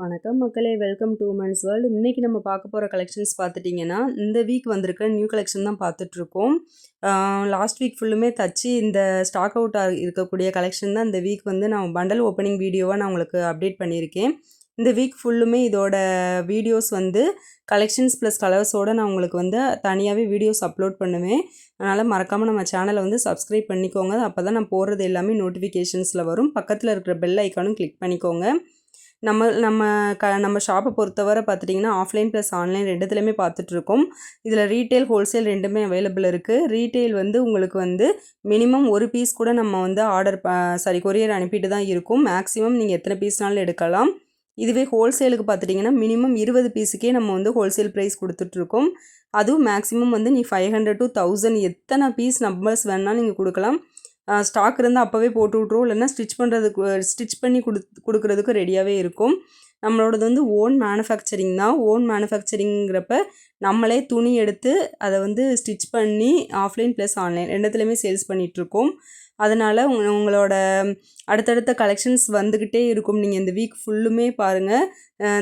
வணக்கம் மக்களே, welcome to women's world. இன்றைக்கி நம்ம பார்க்க போகிற கலெக்ஷன்ஸ் பார்த்துட்டிங்கன்னா, இந்த வீக் வந்திருக்க நியூ கலெக்ஷன் தான் பார்த்துட்ருக்கோம். லாஸ்ட் வீக் ஃபுல்லுமே தச்சு இந்த ஸ்டாக் அவுட் இருக்கக்கூடிய கலெக்ஷன் தான் இந்த வீக் வந்து நான் பண்டல் ஓப்பனிங் வீடியோவாக நான் உங்களுக்கு அப்டேட் பண்ணியிருக்கேன். இந்த வீக் ஃபுல்லுமே இதோட வீடியோஸ் வந்து கலெக்ஷன்ஸ் ப்ளஸ் கலர்ஸோடு நான் உங்களுக்கு வந்து தனியாகவே வீடியோஸ் அப்லோட் பண்ணுவேன். அதனால் மறக்காமல் நம்ம சேனலை வந்து சப்ஸ்கிரைப் பண்ணிக்கோங்க. அப்போ தான் நான் போடுறது எல்லாமே நோட்டிஃபிகேஷன்ஸில் வரும். பக்கத்தில் இருக்கிற பெல் ஐக்கானும் கிளிக் பண்ணிக்கோங்க. நம்ம ஷாப்பை பொறுத்தவரை பார்த்துட்டிங்கன்னா ஆஃப்லைன் ப்ளஸ் ஆன்லைன் ரெண்டுத்துலேயுமே பார்த்துட்ருக்கோம். இதில் ரீட்டெயில் ஹோல்சேல் ரெண்டுமே அவைலபிள் இருக்குது. ரீட்டெயில் வந்து உங்களுக்கு வந்து மினிமம் ஒரு பீஸ் கூட நம்ம வந்து கொரியர் அனுப்பிட்டு தான் இருக்கும். மேக்ஸிமம் நீங்கள் எத்தனை பீஸ்னாலும் எடுக்கலாம். இதுவே ஹோல்சேலுக்கு பார்த்துட்டிங்கன்னா மினிமம் 20 பீஸுக்கே நம்ம வந்து ஹோல்சேல் ப்ரைஸ் கொடுத்துட்ருக்கோம். அதுவும் மேக்ஸிமம் வந்து நீ 500 to 1000 எத்தனை பீஸ் நம்பர்ஸ் வேணாலும் நீங்கள் கொடுக்கலாம். ஸ்டாக் இருந்தால் அப்போவே போட்டு விட்ருவோம், இல்லைன்னா ஸ்டிச் பண்ணி கொடுக்குறதுக்கு ரெடியாகவே இருக்கும். நம்மளோடது வந்து ஓன் மேனுஃபேக்சரிங் தான். ஓன் மேனுஃபேக்சரிங்கிறப்ப நம்மளே துணி எடுத்து அதை வந்து ஸ்டிச் பண்ணி ஆஃப்லைன் ப்ளஸ் ஆன்லைன் ரெண்டுத்துலேயுமே சேல்ஸ் பண்ணிகிட்ருக்கோம். அதனால் உங்களோட அடுத்தடுத்த கலெக்ஷன்ஸ் வந்துக்கிட்டே இருக்கும். நீங்கள் இந்த வீக் ஃபுல்லுமே பாருங்கள்.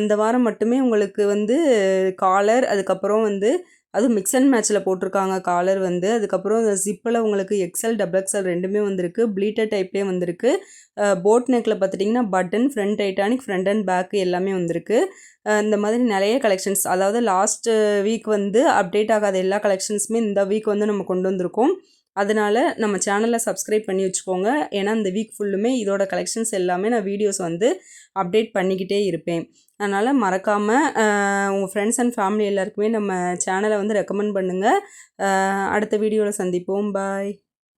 இந்த வாரம் மட்டுமே உங்களுக்கு வந்து காலர், அதுக்கப்புறம் வந்து அதுவும் மிக்ஸ் அண்ட் மேட்ச்சில் போட்டிருக்காங்க காலர் வந்து. அதுக்கப்புறம் ஜிப்பில் உங்களுக்கு எக்ஸல் டபுள் எக்ஸல் ரெண்டுமே வந்திருக்கு. ப்ளீட்டட் டைப்லேயே வந்திருக்கு. போட் நெக்கில் பார்த்துட்டிங்கன்னா button, front Titanic, front and back எல்லாமே வந்திருக்கு. இந்த மாதிரி நிறைய கலெக்ஷன்ஸ், அதாவது லாஸ்ட் வீக் வந்து அப்டேட் ஆகாத எல்லா கலெக்ஷன்ஸுமே இந்த வீக் வந்து நம்ம கொண்டு வந்திருக்கோம். அதனால் நம்ம சேனலை சப்ஸ்கிரைப் பண்ணி வச்சுக்கோங்க. ஏன்னா இந்த வீக் ஃபுல்லுமே இதோட கலெக்ஷன்ஸ் எல்லாமே நான் வீடியோஸ் வந்து அப்டேட் பண்ணிக்கிட்டே இருப்பேன். அதனால் மறக்காமல் உங்கள் ஃப்ரெண்ட்ஸ் அண்ட் ஃபேமிலி எல்லாருக்குமே நம்ம சேனலை வந்து ரெக்கமெண்ட் பண்ணுங்கள். அடுத்த வீடியோவில் சந்திப்போம். பாய்.